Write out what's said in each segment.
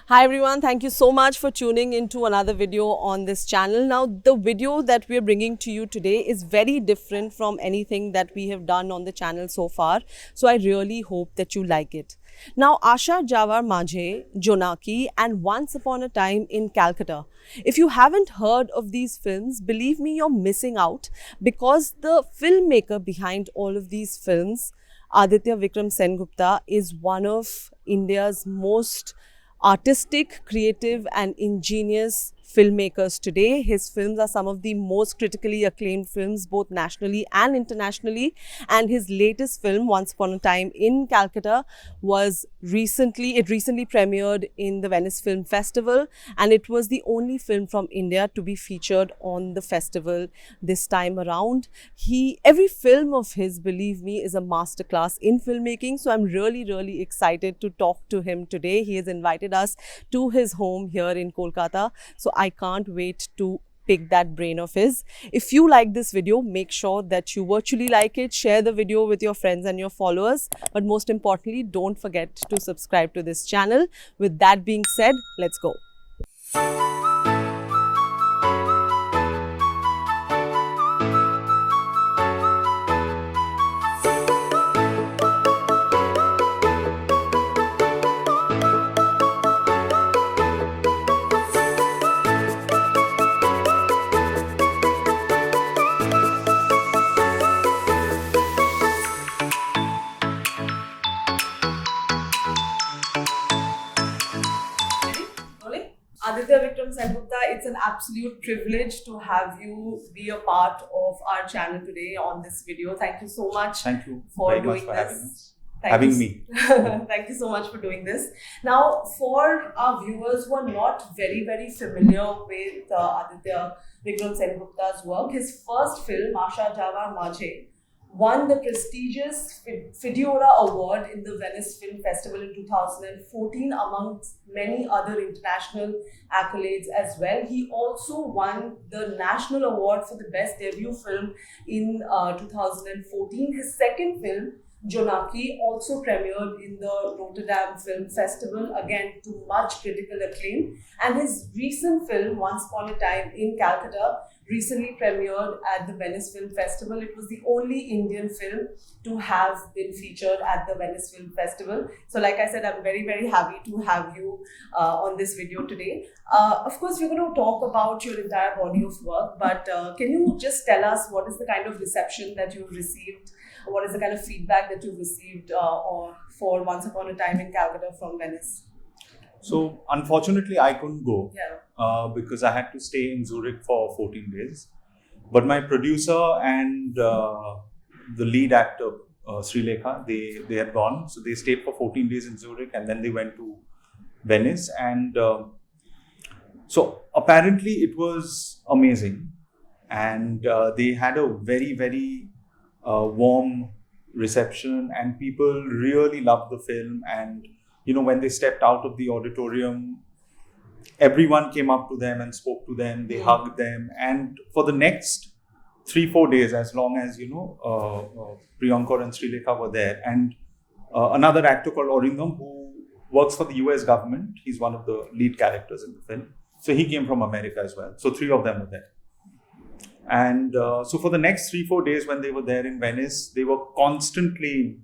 Hi everyone, thank you so much for tuning into another video on this channel. Now, the video that we are bringing to you today is very different from anything that we have done on the channel so far. So I really hope that you like it. Now, Asha Jaoar Majhe, Jonaki and Once Upon a Time in Calcutta. If you haven't heard of these films, believe me, you're missing out, because the filmmaker behind all of these films, Aditya Vikram Sengupta, is one of India's most artistic, creative and ingenious filmmakers today. His films are some of the most critically acclaimed films both nationally and internationally, and his latest film, Once Upon a Time in Calcutta, was recently premiered in the Venice Film Festival, and it was the only film from India to be featured on the festival this time around. Every film of his, believe me, is a masterclass in filmmaking, so I'm really excited to talk to him today. He has invited us to his home here in Kolkata, so I can't wait to pick that brain of his. If you like this video, make sure that you virtually like it, share the video with your friends and your followers, but most importantly, don't forget to subscribe to this channel. With that being said, let's go. Aditya Vikram Sengupta, it's an absolute privilege to have you be a part of our channel today on this video. Thank you so much. Thank you for very doing much for this. having us. Thank Having you. me. Thank you so much for doing this. Now, for our viewers who are not very familiar with Aditya Vikram Sengupta's work, his first film, Asha Jaoar Majhe, won the prestigious Fedora Award in the Venice Film Festival in 2014, amongst many other international accolades as well. He also won the National Award for the Best Debut Film in 2014. His second film, Jonaki, also premiered in the Rotterdam Film Festival, again to much critical acclaim. And his recent film, Once Upon a Time in Calcutta, recently premiered at the Venice Film Festival. It was the only Indian film to have been featured at the Venice Film Festival. So like I said, I'm very happy to have you on this video today. Of course, we're going to talk about your entire body of work, but can you just tell us what is the kind of reception that you've received? What is the kind of feedback that you've received for Once Upon a Time in Calcutta from Venice? So, unfortunately, I couldn't go because I had to stay in Zurich for 14 days. But my producer and the lead actor, Srilekha, they had gone. So, they stayed for 14 days in Zurich and then they went to Venice. And so, apparently, it was amazing. And they had a very warm reception, and people really loved the film. And you know, when they stepped out of the auditorium, everyone came up to them and spoke to them. They hugged them, and for the next 3-4 days, as long as Priyanka and Srilekha were there, and another actor called Orindam, who works for the US government. He's one of the lead characters in the film. So he came from America as well. So 3 of them were there. And so for the next 3-4 days when they were there in Venice, they were constantly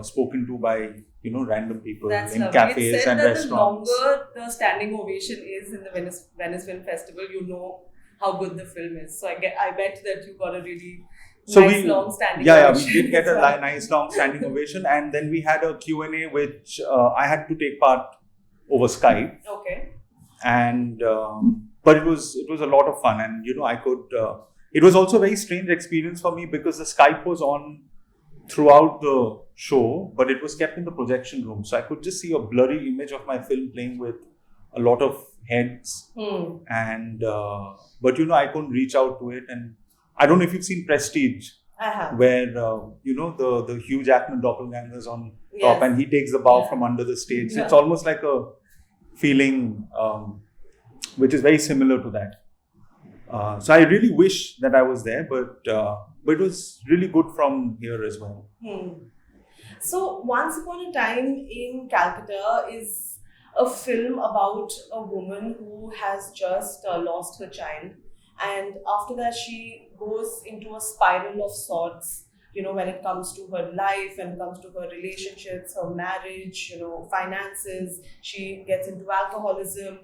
spoken to by random people. That's in lovely. cafes It's said and that restaurants. The longer the standing ovation is in the Venice Film Festival, you know how good the film is. So I bet that you got a really long standing ovation. We did get a nice long standing ovation, and then we had a Q&A which I had to take part over Skype. Okay. And but it was a lot of fun, and I could. It was also a very strange experience for me because the Skype was on throughout the show, but it was kept in the projection room, so I could just see a blurry image of my film playing with a lot of heads. And but I couldn't reach out to it. And I don't know if you've seen Prestige, where the Hugh Jackman doppelgangers on top, and he takes the bow from under the stage. So it's almost like a feeling which is very similar to that. So I really wish that I was there, but it was really good from here as well. So Once Upon a Time in Calcutta is a film about a woman who has just lost her child, and after that she goes into a spiral of sorts. When it comes to her life, when it comes to her relationships, her marriage, finances, she gets into alcoholism,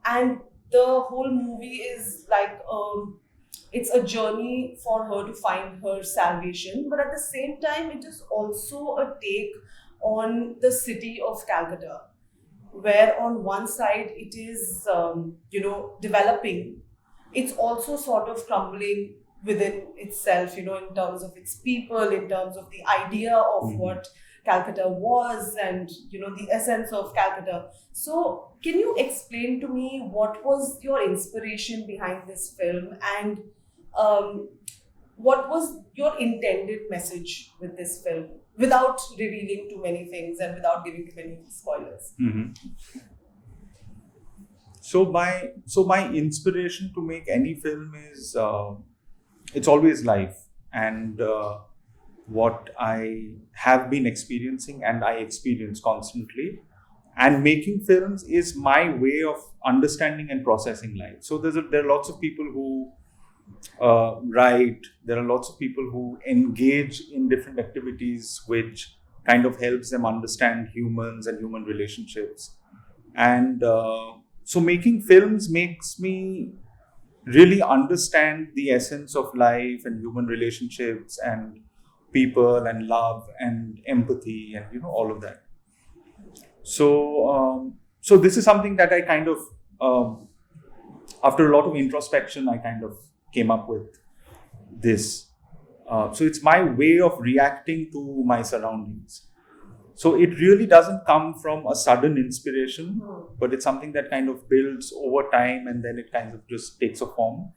and the whole movie is like it's a journey for her to find her salvation, but at the same time it is also a take on the city of Calcutta, where on one side it is developing, it's also sort of crumbling within itself, in terms of its people, in terms of the idea of what Calcutta was, and the essence of Calcutta. So can you explain to me what was your inspiration behind this film, and what was your intended message with this film, without revealing too many things and without giving too many spoilers? So my inspiration to make any film is it's always life, and what I have been experiencing and I experience constantly. And making films is my way of understanding and processing life. So there are lots of people who write. There are lots of people who engage in different activities which kind of helps them understand humans and human relationships. And so making films makes me really understand the essence of life and human relationships and people and love and empathy and all of that. So so this is something that I kind of after a lot of introspection I kind of came up with this. So it's my way of reacting to my surroundings. So it really doesn't come from a sudden inspiration, but it's something that kind of builds over time and then it kind of just takes a form.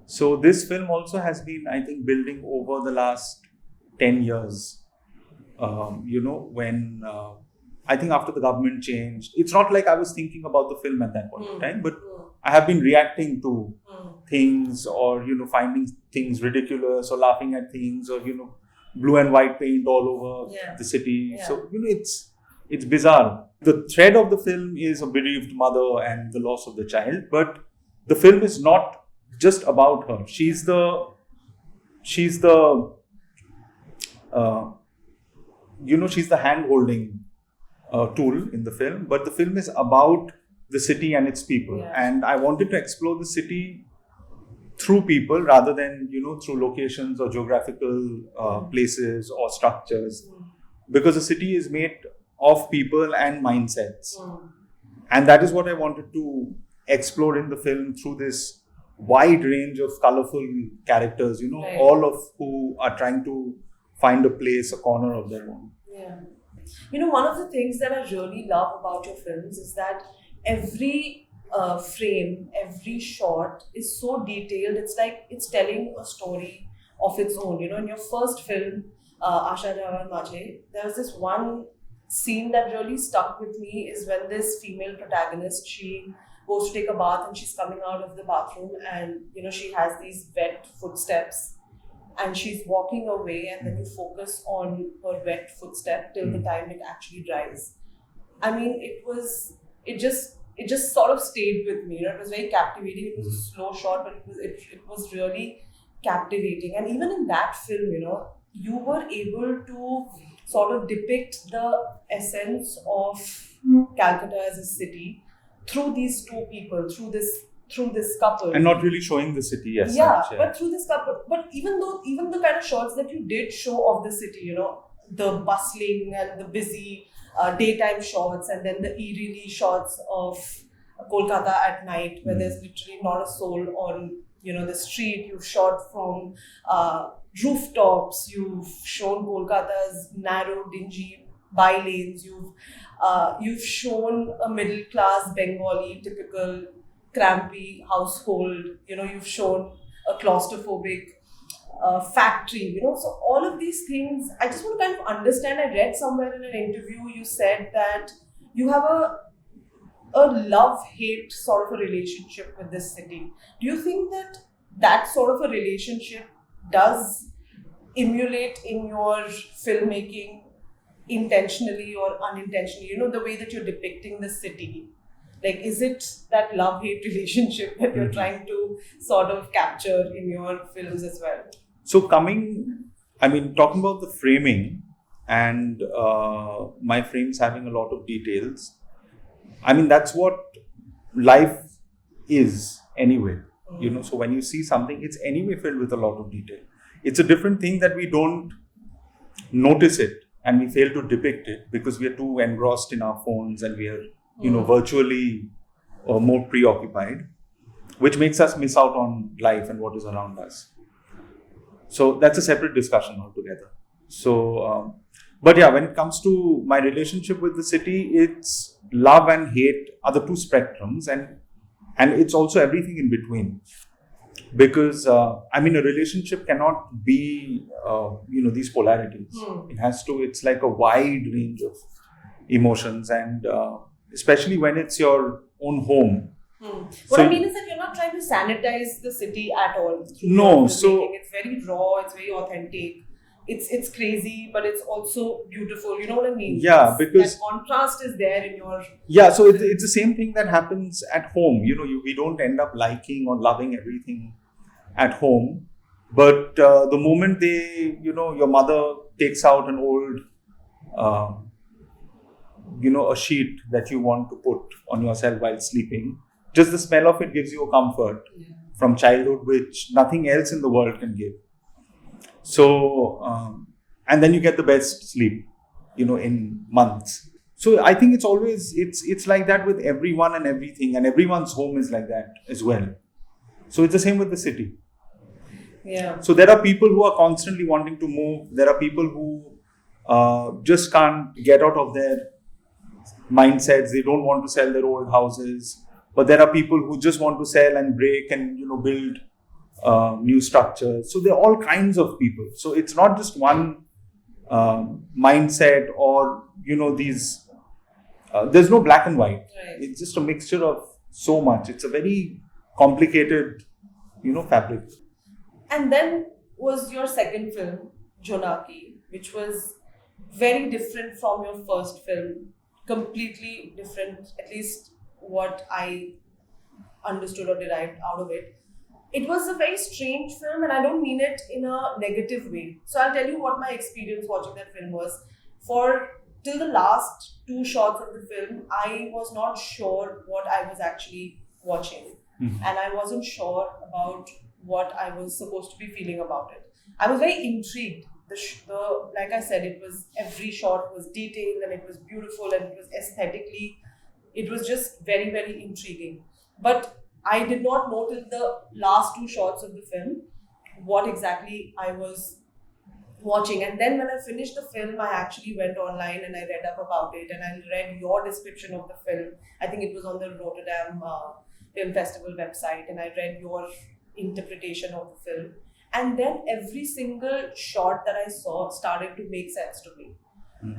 So this film also has been, I think, building over the last 10 years. When I think after the government changed, it's not like I was thinking about the film at that point in time, but I have been reacting to things, or finding things ridiculous, or laughing at things, or blue and white paint all over the city. Yeah. So it's bizarre. The thread of the film is a bereaved mother and the loss of the child, but the film is not just about her. She's the she's the hand-holding tool in the film, but the film is about the city and its people. Yeah. And I wanted to explore the city through people rather than, through locations or geographical places or structures, because the city is made of people and mindsets. And that is what I wanted to explore in the film through this wide range of colorful characters, right, all of who are trying to find a place, a corner of their own. Yeah. One of the things that I really love about your films is that every frame, every shot is so detailed. It's like it's telling a story of its own. In your first film, Asha Jaoar Majhe, there was this one scene that really stuck with me, is when this female protagonist, she goes to take a bath and she's coming out of the bathroom, and she has these wet footsteps and she's walking away, and then you focus on her wet footstep till the time it actually dries. I mean, it just sort of stayed with me. It was very captivating. It was a slow shot, but it was really captivating. And even in that film, you were able to sort of depict the essence of Calcutta as a city through these two people, through this couple. And not really showing the city as such. Yeah, but through this couple. But even the kind of shots that you did show of the city, the bustling and the busy daytime shots, and then the eerily shots of Kolkata at night, where there's literally not a soul on the street. You've shot from rooftops. You've shown Kolkata's narrow, dingy by lanes. You've shown a middle class Bengali typical crampy household. You've shown a claustrophobic factory. So all of these things, I just want to kind of understand. I read somewhere in an interview you said that you have a love-hate sort of a relationship with this city. Do you think that sort of a relationship does emulate in your filmmaking intentionally or unintentionally, you know, the way that you're depicting the city? Like, is it that love-hate relationship that you're trying to sort of capture in your films as well? So talking about the framing and my frames having a lot of details, I mean, that's what life is anyway. You know, so when you see something, it's anyway filled with a lot of detail. It's a different thing that we don't notice it and we fail to depict it because we are too engrossed in our phones and we are, you know, virtually more preoccupied, which makes us miss out on life and what is around us. So that's a separate discussion altogether. So, but yeah, when it comes to my relationship with the city, it's love and hate are the two spectrums, and it's also everything in between. Because a relationship cannot be these polarities. It has to. It's like a wide range of emotions, and especially when it's your own home. What I mean is that you're not trying to sanitize the city at all. No, it's very raw, it's very authentic. It's crazy, but it's also beautiful. You know what I mean? Yeah, because that contrast is there in your. Yeah, so it's the same thing that happens at home. You know, we don't end up liking or loving everything at home, but the moment your mother takes out an old, a sheet that you want to put on yourself while sleeping, just the smell of it gives you a comfort from childhood, which nothing else in the world can give. So, and then you get the best sleep, in months. So I think it's like that with everyone and everything, and everyone's home is like that as well. So it's the same with the city. Yeah. So there are people who are constantly wanting to move. There are people who just can't get out of their mindsets. They don't want to sell their old houses. But there are people who just want to sell and break and, build new structures. So there are all kinds of people. So it's not just one mindset or, these, there's no black and white. Right. It's just a mixture of so much. It's a very complicated, fabric. And then was your second film, Jonaki, which was very different from your first film. Completely different, at least what I understood or derived out of it. It was a very strange film, and I don't mean it in a negative way. So I'll tell you what my experience watching that film was. Till the last two shots of the film, I was not sure what I was actually watching. And I wasn't sure about what I was supposed to be feeling about it. I was very intrigued. Like I said, every shot was detailed and it was beautiful and it was aesthetically, it was just very, very intriguing. But I did not know till the last two shots of the film what exactly I was watching. And then when I finished the film, I actually went online and I read up about it, and I read your description of the film. I think it was on the Rotterdam Film Festival website, and I read your interpretation of the film. And then every single shot that I saw started to make sense to me.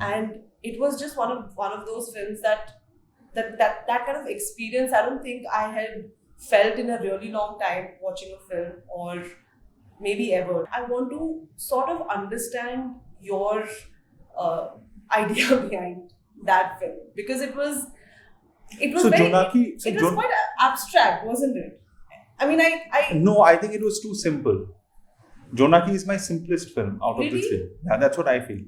And it was just one of those films that kind of experience I don't think I had felt in a really long time watching a film, or maybe ever. I want to sort of understand your idea behind that film, because it was So very, Jonaki, it was quite abstract, wasn't it? I mean, No, I think it was too simple. Jonaki is my simplest film out of the three. Yeah, that's what I feel.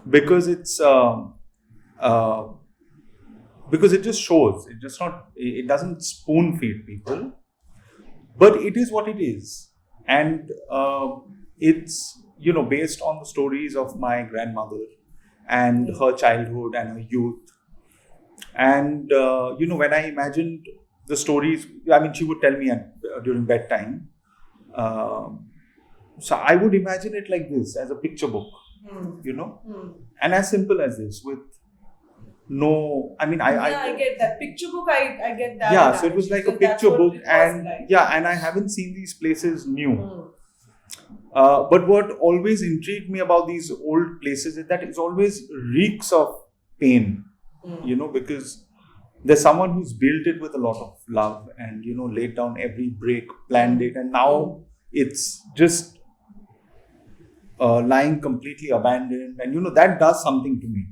Because it's because it just shows. It doesn't spoon feed people, but it is what it is, and it's based on the stories of my grandmother and her childhood and her youth, and when I imagined the stories, I mean, she would tell me during bedtime. So I would imagine it like this, as a picture book, and as simple as this, with no, I mean, I get that picture book. I get that. Yeah, so it was like a picture book, and and I haven't seen these places new. But what always intrigued me about these old places is that it always reeks of pain, because there's someone who's built it with a lot of love and, laid down every brick, planned it, and now it's just lying completely abandoned, and that does something to me.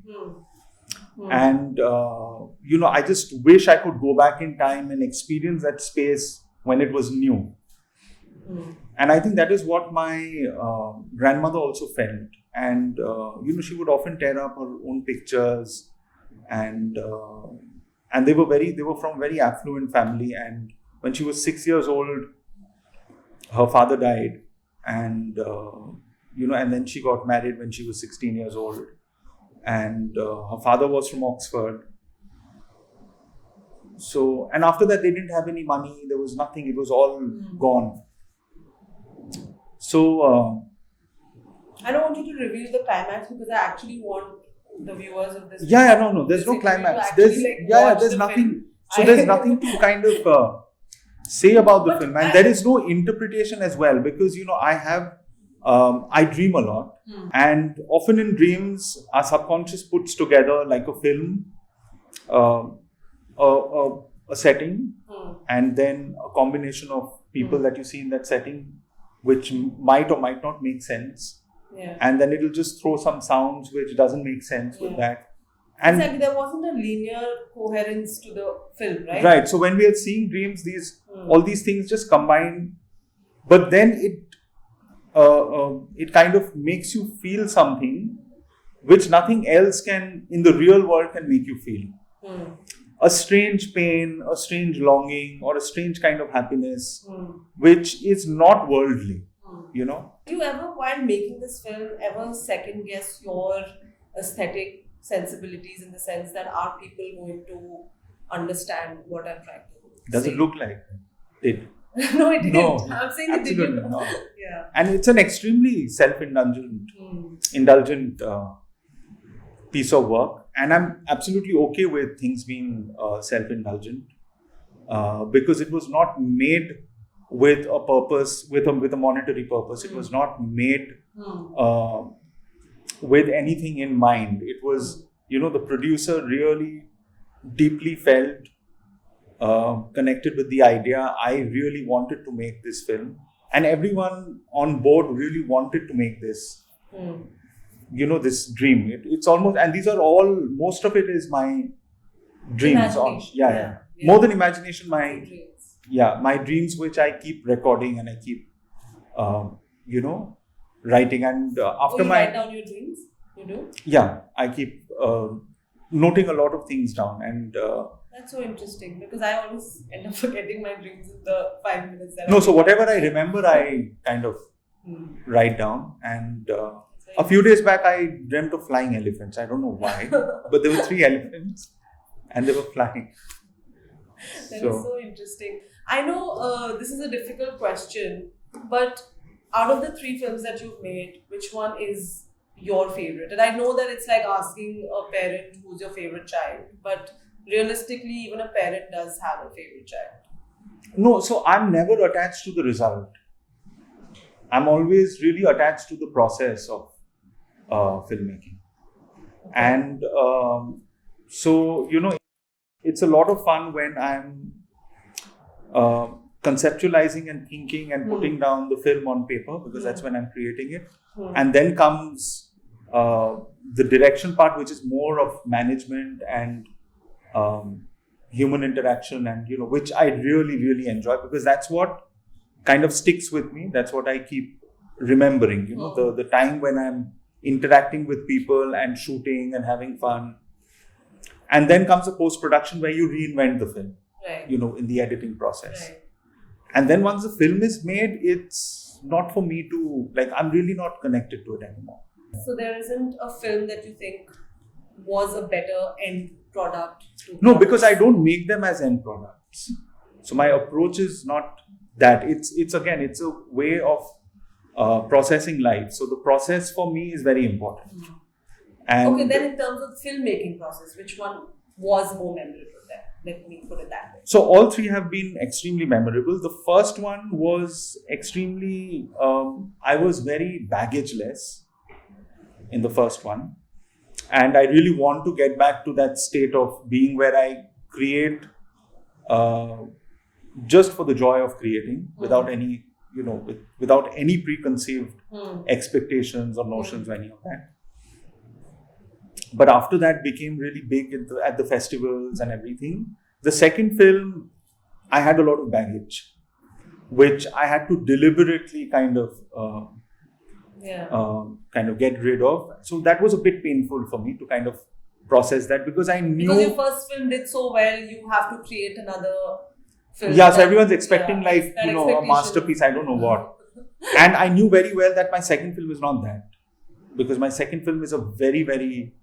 And I just wish I could go back in time and experience that space when it was new. And I think that is what my grandmother also felt. And she would often tear up her own pictures, and they were from very affluent family. And when she was 6 years old, her father died, and and then she got married when she was 16 years old, and her father was from Oxford. So, and after that, they didn't have any money. There was nothing. It was all gone. So, I don't want you to reveal the climax because I actually want the viewers of this. No. There's no climax. There's nothing. Film. So there's nothing to kind of say about the film, and there is no interpretation as well, because I dream a lot, and often in dreams, our subconscious puts together like a film, a setting, and then a combination of people that you see in that setting, which might or might not make sense. Yeah. And then it'll just throw some sounds which doesn't make sense with that. And it's like there wasn't a linear coherence to the film, right? Right. So when we are seeing dreams, all these things just combine, but then it kind of makes you feel something which nothing else can in the real world can make you feel. A strange pain, a strange longing, or a strange kind of happiness, which is not worldly. Do you ever, while making this film, ever second guess your aesthetic sensibilities, in the sense that are people going to understand what I'm trying to Does say? it look like it? No, it didn't. No, I'm saying it absolutely didn't. not. Yeah. And it's an extremely indulgent piece of work, and I'm absolutely okay with things being self-indulgent, because it was not made with a purpose, with a monetary purpose. It was not made with anything in mind. It was, the producer really deeply felt connected with the idea. I really wanted to make this film, and everyone on board really wanted to make this. This dream. It's almost, and these are all, most of it is my dreams. More than imagination, my dreams, which I keep recording and I keep, writing. And after you write down your dreams? You do? Yeah, I keep noting a lot of things down, and that's so interesting, because I always end up forgetting my dreams in the 5 minutes. So whatever I remember, I kind of write down. And a few days back, I dreamt of flying elephants. I don't know why, but there were 3 elephants, and they were flying. That is so interesting. I know this is a difficult question, but out of the 3 films that you've made, which one is your favorite? And I know that it's like asking a parent who's your favorite child, but realistically, even a parent does have a favorite child. No, so I'm never attached to the result. I'm always really attached to the process of filmmaking. Okay. And so, it's a lot of fun when I'm conceptualizing and thinking and putting down the film on paper, because that's when I'm creating it. And then comes the direction part, which is more of management and human interaction, and which I really, really enjoy, because that's what kind of sticks with me. That's what I keep remembering, the time when I'm interacting with people and shooting and having fun. And then comes the post-production, where you reinvent the film, right, in the editing process. Right. And then once the film is made, it's not for me to, I'm really not connected to it anymore. So there isn't a film that you think was a better end product? No, because I don't make them as end products. So my approach is not that. It's a way of processing life. So the process for me is very important. And okay, then in terms of filmmaking process, which one was more memorable then? Let me put it that way. So all 3 have been extremely memorable. The first one was extremely, I was very baggageless in the first one. And I really want to get back to that state of being where I create just for the joy of creating, without any without any preconceived expectations or notions or any of that. But after that became really big at the festivals and everything. The second film, I had a lot of baggage, which I had to deliberately kind of get rid of. So that was a bit painful for me to kind of process that, because I knew... Because your first film did so well, you have to create another film. Yeah, so everyone's expecting a masterpiece, I don't know what. And I knew very well that my second film is not that. Because my second film is a very, very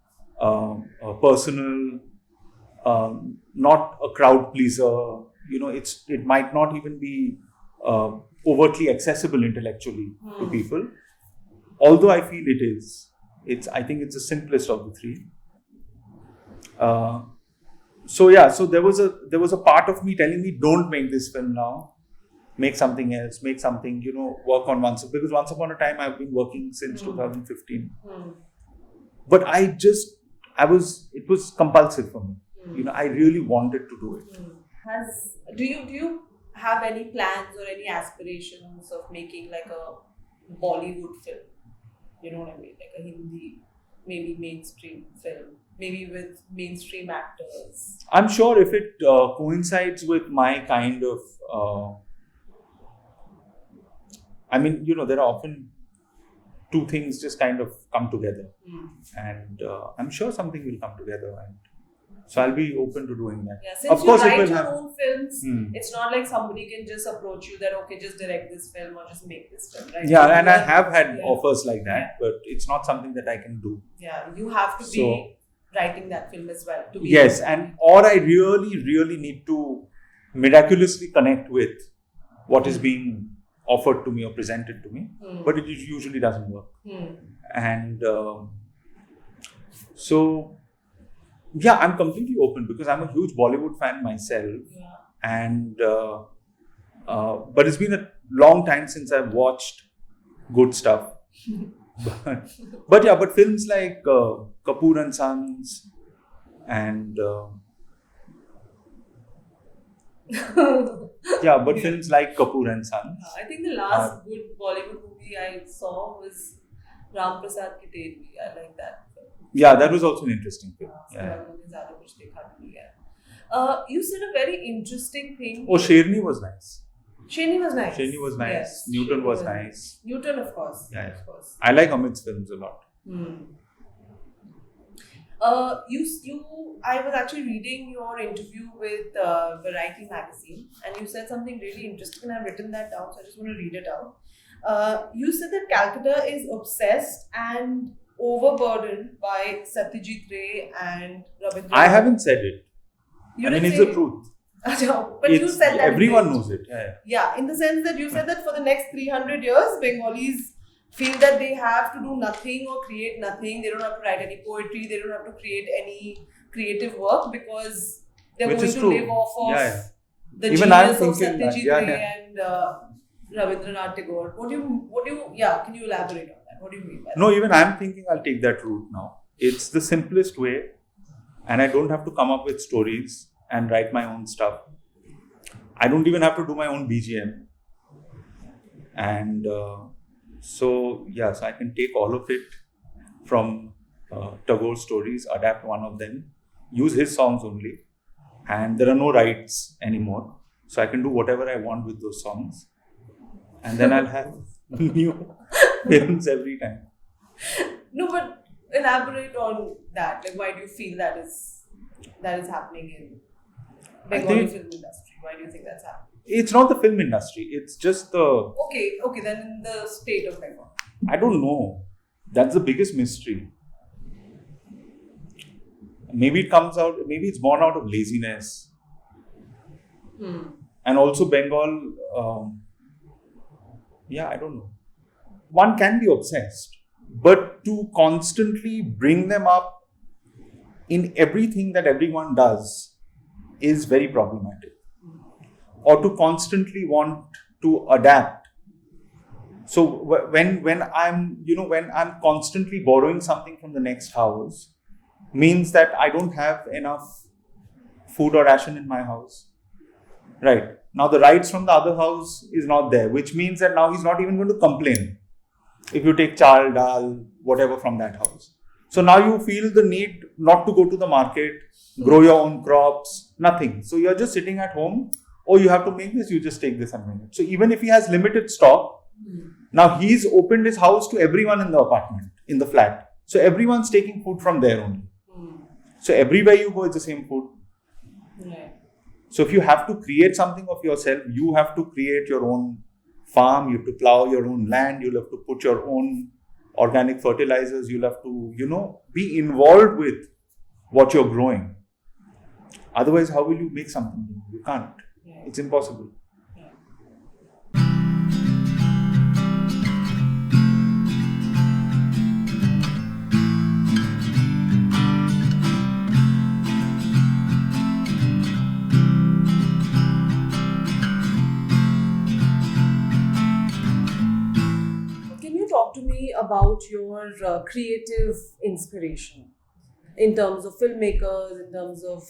personal, not a crowd pleaser. It might not even be overtly accessible intellectually to people. Although I feel it is. I think it's the simplest of the three. So there was a part of me telling me, don't make this film now. Make something else. Make something, work on Once. Because Once Upon a Time I've been working since 2015. But it was compulsive for me. I really wanted to do it. Do you have any plans or any aspirations of making like a Bollywood film? You know what I mean? Like a Hindi, maybe mainstream film, maybe with mainstream actors. I'm sure if it coincides with my kind of... there are often two things just kind of come together. And I'm sure something will come together. And so I'll be open to doing that. Yeah, since you write your own films, it's not like somebody can just approach you that, okay, just direct this film or just make this film, right? Yeah, and I have had offers like that, but it's not something that I can do. Yeah, you have to be writing that film as well. Yes, or I really, really need to miraculously connect with what is being offered to me or presented to me, but it usually doesn't work. And I'm completely open because I'm a huge Bollywood fan myself. And but it's been a long time since I've watched good stuff. but films like Kapoor and Sons and films like Kapoor and Sons. I think the last good Bollywood movie I saw was Ram Prasad Ki Teri. I like that. Yeah, that was also an interesting film. You said a very interesting thing. Oh, Sherni was nice. Sherni was nice. Yes, Newton was nice. Newton, of course. Yeah. Of course. I like Amit's films a lot. I was actually reading your interview with Variety magazine, and you said something really interesting, and I've written that down, so I just want to read it out. You said that Calcutta is obsessed and overburdened by Satyajit Ray and Rabindranath. I haven't said it. It's the truth. But you said that. Everyone knows it. Yeah, in the sense that you said that for the next 300 years, Bengalis feel that they have to do nothing or create nothing. They don't have to write any poetry. They don't have to create any creative work because they're going to live off of the genius of Satyajit Ray and Rabindranath Tagore. Can you elaborate on that? What do you mean by that? No, even I'm thinking I'll take that route now. It's the simplest way, and I don't have to come up with stories and write my own stuff. I don't even have to do my own BGM. And so I can take all of it from Tagore's stories, adapt one of them, use his songs only, and there are no rights anymore. So I can do whatever I want with those songs. And then I'll have new films every time. No, but elaborate on that. Like, why do you feel that is happening in Bengali film industry? Why do you think that's happening? It's not the film industry. It's just the... Okay, then in the state of Bengal. I don't know. That's the biggest mystery. Maybe it's born out of laziness. And also Bengal, I don't know. One can be obsessed, but to constantly bring them up in everything that everyone does is very problematic. Or to constantly want to adapt. So when I'm constantly borrowing something from the next house, means that I don't have enough food or ration in my house. Right. Now the rights from the other house is not there, which means that now he's not even going to complain if you take chal, dal, whatever from that house. So now you feel the need not to go to the market, grow your own crops, nothing. So you're just sitting at home. Oh, you have to make this, you just take this and make it. So even if he has limited stock, now he's opened his house to everyone in the apartment, in the flat. So everyone's taking food from there only. So everywhere you go, it's the same food. Yeah. So if you have to create something of yourself, you have to create your own farm, you have to plow your own land, you'll have to put your own organic fertilizers, you'll have to, be involved with what you're growing. Otherwise, how will you make something? You can't. Yeah. It's impossible. Can you talk to me about your creative inspiration in terms of filmmakers, in terms of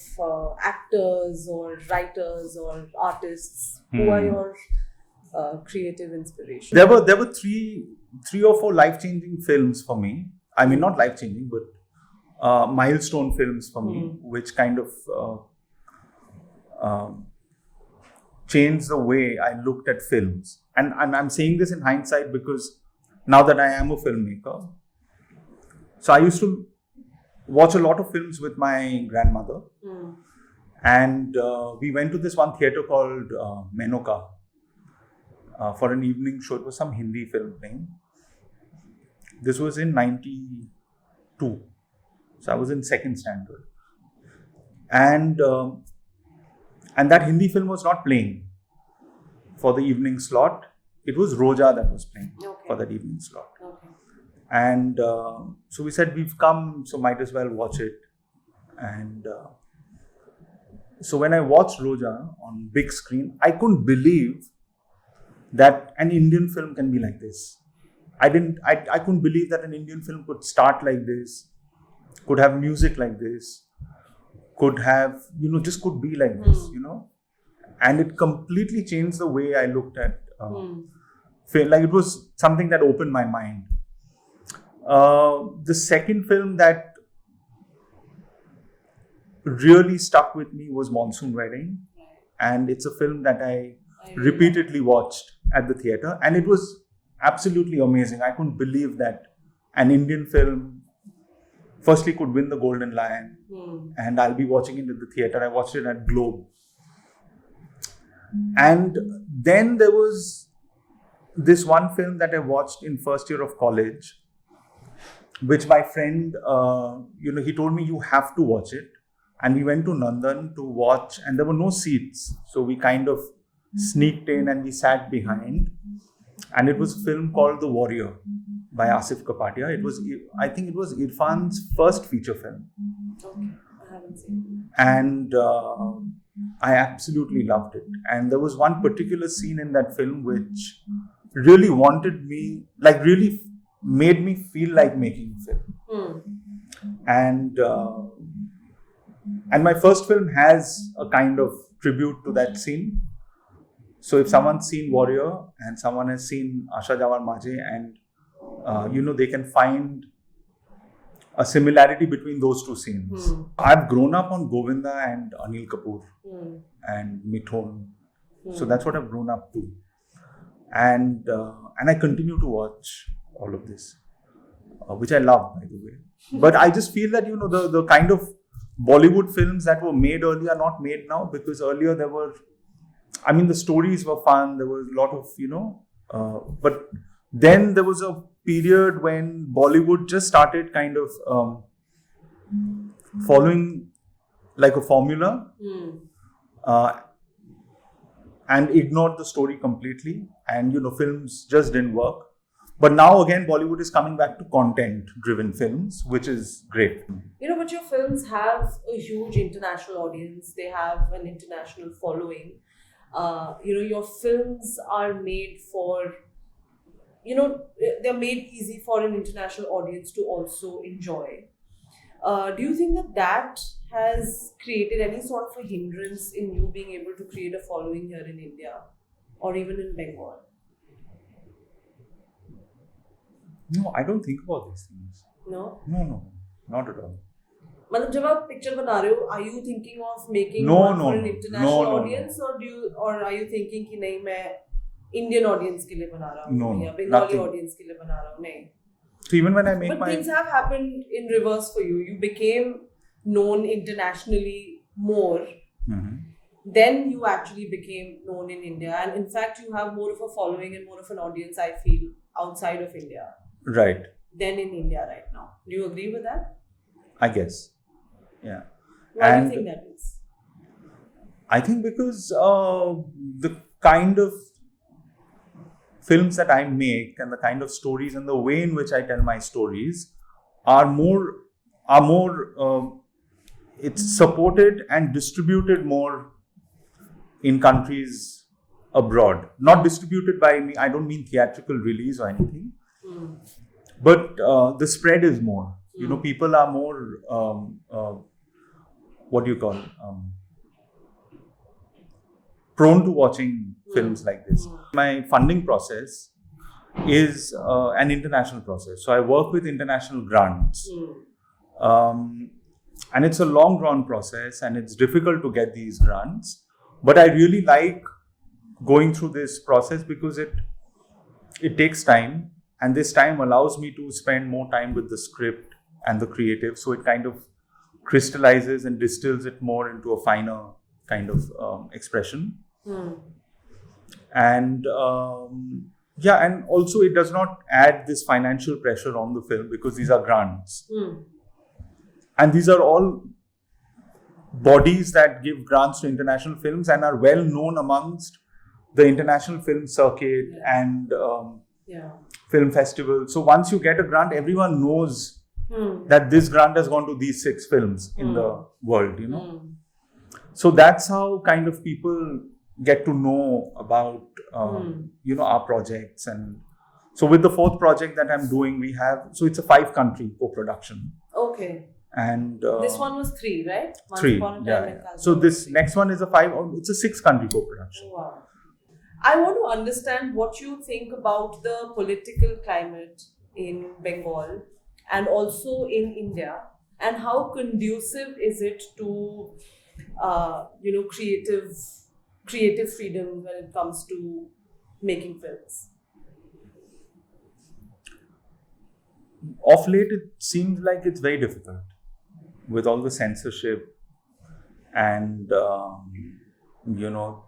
actors or writers or artists? Who are your creative inspirations? There were three or four life-changing films for me. I mean, not life-changing, but milestone films for me, which kind of changed the way I looked at films. And I'm saying this in hindsight because now that I am a filmmaker, so I used to watch a lot of films with my grandmother. And we went to this one theatre called Menoka for an evening show. It was some Hindi film playing. This was in 92. So I was in second standard. And that Hindi film was not playing for the evening slot. It was Roja that was playing for that evening slot. Okay. And so we said, we've come, so might as well watch it. And so when I watched Roja on big screen, I couldn't believe that an Indian film can be like this. I couldn't believe that an Indian film could start like this, could have music like this, could have, just could be like this, And it completely changed the way I looked at film. Like it was something that opened my mind. The second film that really stuck with me was Monsoon Wedding. And it's a film that I repeatedly watched at the theatre. And it was absolutely amazing. I couldn't believe that an Indian film firstly could win the Golden Lion. And I'll be watching it at the theatre. I watched it at Globe. And then there was this one film that I watched in first year of college, which my friend, he told me, you have to watch it. And we went to Nandan to watch, and there were no seats. So we kind of sneaked in and we sat behind. And it was a film called The Warrior by Asif Kapadia. I think it was Irfan's first feature film. Okay, I haven't seen it. And I absolutely loved it. And there was one particular scene in that film which really really made me feel like making a film. And my first film has a kind of tribute to that scene. So if someone's seen Warrior and someone has seen Asha Jaoar Majhe, and they can find a similarity between those two scenes. I've grown up on Govinda and Anil Kapoor and Mithun. So that's what I've grown up to. And I continue to watch all of this, which I love, by the way. But I just feel that, the kind of Bollywood films that were made earlier are not made now, because earlier the stories were fun. There was a lot of, but then there was a period when Bollywood just started kind of following like a formula and ignored the story completely. And, films just didn't work. But now again, Bollywood is coming back to content-driven films, which is great. But your films have a huge international audience. They have an international following. Your films are made for, they're made easy for an international audience to also enjoy. Do you think that has created any sort of a hindrance in you being able to create a following here in India or even in Bengal? No, I don't think about these things. No? No, not at all. मतलब जब आप picture बना रहे हो, are you thinking of making No, one no, for an no. international No, no, audience, or are you thinking कि नहीं मैं Indian audience के लिए बना रहा हूँ No, no, या Bengali nothing. audience के लिए बना रहा हूँ? नहीं. So even when I make But my... things have happened in reverse for you. You became known internationally more. Mhm. Then you actually became known in India, and in fact, you have more of a following and more of an audience, I feel, outside of India Right, than in India right now. Do you agree with that? I guess. Yeah. Why do And you think that is? I think because the kind of films that I make and the kind of stories and the way in which I tell my stories are more it's supported and distributed more in countries abroad. Not distributed by me, I don't mean theatrical release or anything, but the spread is more. You know, people are more what do you call prone to watching films like this. My funding process is an international process. So I work with international grants. And it's a long drawn process and it's difficult to get these grants. But I really like going through this process because it takes time, and this time allows me to spend more time with the script and the creative. So it kind of crystallizes and distills it more into a finer kind of expression. And and also it does not add this financial pressure on the film because these are grants. And these are all bodies that give grants to international films and are well known amongst the international film circuit and film festivals. So once you get a grant, everyone knows that this grant has gone to these 6 films in the world, you know. So that's how kind of people get to know about, you know, our projects. And so with the 4th project that I'm doing, we have, so it's a 5-country co-production. Okay. And this one was 3, right? Once 3, Upon a Time yeah. in Calcutta. So this next one is a 5, it's a 6-country co-production. Wow. I want to understand what you think about the political climate in Bengal and also in India, and how conducive is it to, you know, creative freedom when it comes to making films? Of late, it seems like it's very difficult with all the censorship and, you know,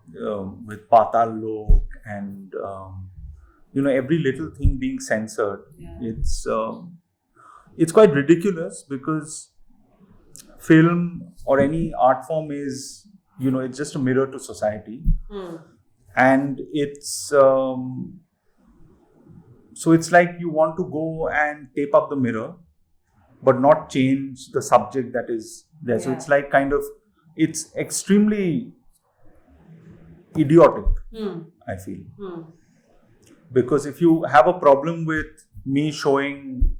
with Patal Lok and, you know, every little thing being censored. It's quite ridiculous because film or any art form is, you know, it's just a mirror to society. And it's, so it's like you want to go and tape up the mirror, but not change the subject that is there. So it's like kind of, it's extremely idiotic, I feel. Because if you have a problem with me showing,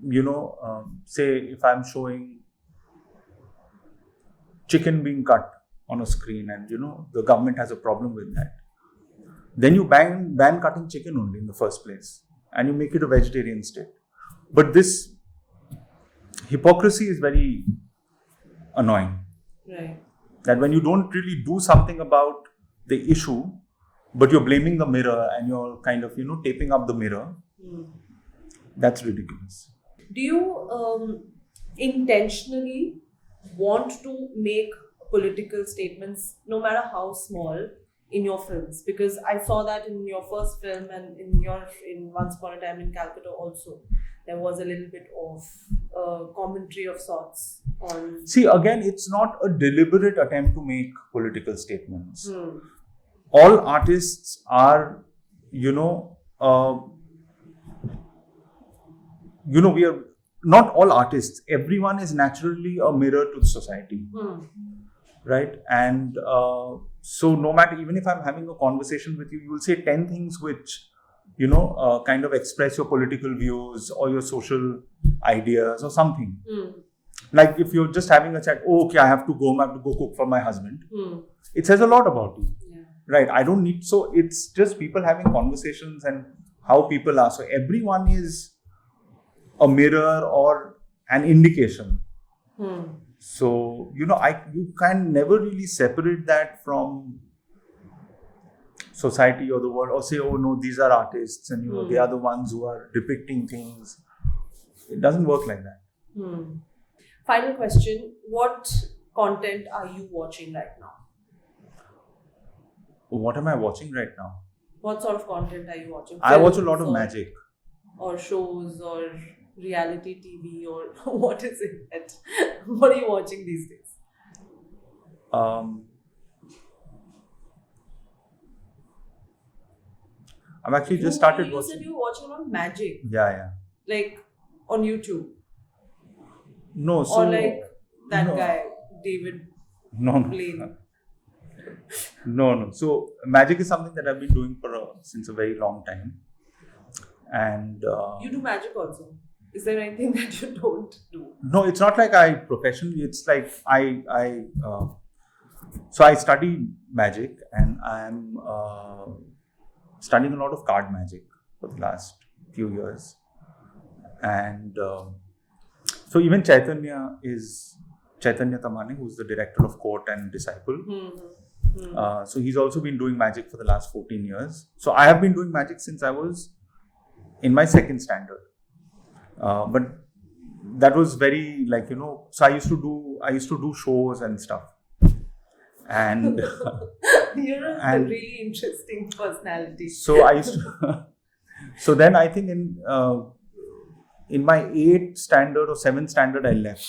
you know, say if I'm showing chicken being cut on a screen and, you know, the government has a problem with that, then you ban cutting chicken only in the first place and you make it a vegetarian state. But this hypocrisy is very annoying. Right. That when you don't really do something about the issue, but you're blaming the mirror and you're kind of, you know, taping up the mirror, that's ridiculous. Do you intentionally want to make political statements, no matter how small, in your films? Because I saw that in your first film and in Once Upon a Time in Calcutta also, there was a little bit of commentary of sorts on... See, again, it's not a deliberate attempt to make political statements. All artists are, you know, we are not all artists. Everyone is naturally a mirror to society, right? And so no matter, even if I'm having a conversation with you, you will say 10 things which kind of express your political views or your social ideas or something. Like if you're just having a chat, oh, okay, I have to go cook for my husband. It says a lot about you. Right? I don't need, so it's just people having conversations and how people are. So everyone is a mirror or an indication. So, you can never really separate that from society or the world, or say, oh no, these are artists and they are the ones who are depicting things. It doesn't work like that. Final question, what content are you watching right now? What am I watching right now? What sort of content are you watching? I watch a lot of magic. Or shows or reality TV or what is it? What are you watching these days? I've actually just started watching. You said you were watching on magic. Yeah. Like on YouTube. No, so or like that guy, David. No. So magic is something that I've been doing since a very long time. And you do magic also. Is there anything that you don't do? No, it's not like I professionally. It's like so I study magic and I'm studying a lot of card magic for the last few years. And so even Chaitanya Tamane, who's the director of Court and Disciple. So he's also been doing magic for the last 14 years. So I have been doing magic since I was in my second standard. But that was very so I used to do shows and stuff. And you're a really interesting personality. So I used to so then I think in my 8th standard or 7th standard I left.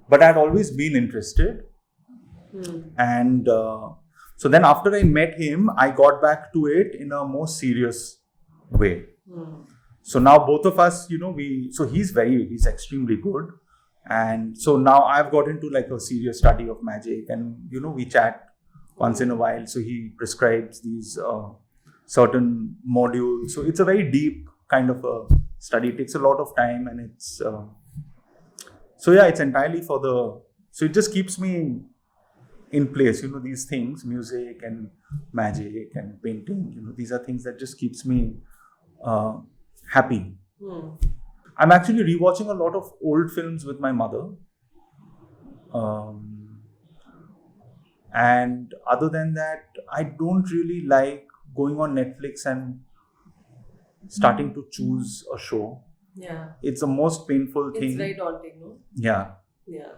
But I had always been interested. And so then after I met him, I got back to it in a more serious way. So now both of us, so he's extremely good. And so now I've got into like a serious study of magic and, we chat once in a while. So he prescribes these certain modules. So it's a very deep kind of a study. It takes a lot of time and it's, it's entirely so it just keeps me in place, these things, music and magic and painting, these are things that just keeps me happy. I'm actually rewatching a lot of old films with my mother. And other than that, I don't really like going on Netflix and starting to choose a show. Yeah. It's the most painful thing. It's very daunting, no? Yeah. Yeah.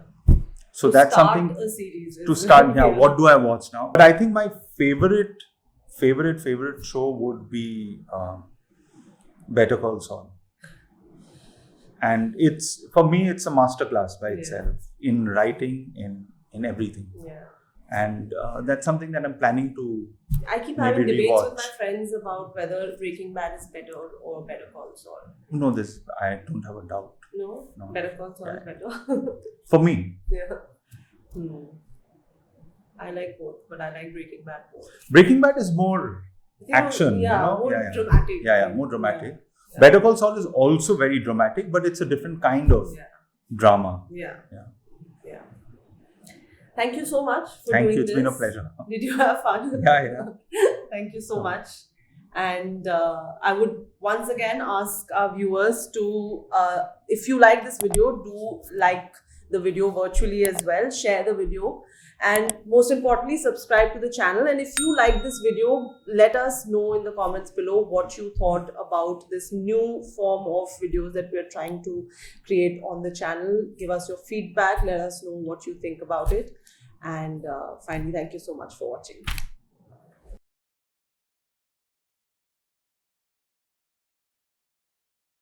So that's something a series. To start. Yeah. What do I watch now? But I think my favorite show would be Better Call Saul. And for me, it's a masterclass by itself in writing, in everything. Yeah. And that's something that I'm planning to. I keep having debates with my friends about whether Breaking Bad is better or Better Call Saul. No, I don't have a doubt. No? Better Call Saul is better. For me. Yeah. I like both, but I like Breaking Bad more. Breaking Bad is more action. More dramatic. Yeah, more dramatic. Yeah. Better Call Saul is also very dramatic, but it's a different kind of drama. Yeah. Thank you so much for doing this. Thank you. It's been a pleasure. Did you have fun? Yeah. Thank you so much. And I would once again ask our viewers to, if you like this video, do like the video virtually as well. Share the video. And most importantly, subscribe to the channel. And if you like this video, let us know in the comments below what you thought about this new form of videos that we are trying to create on the channel. Give us your feedback. Let us know what you think about it. And finally, thank you so much for watching.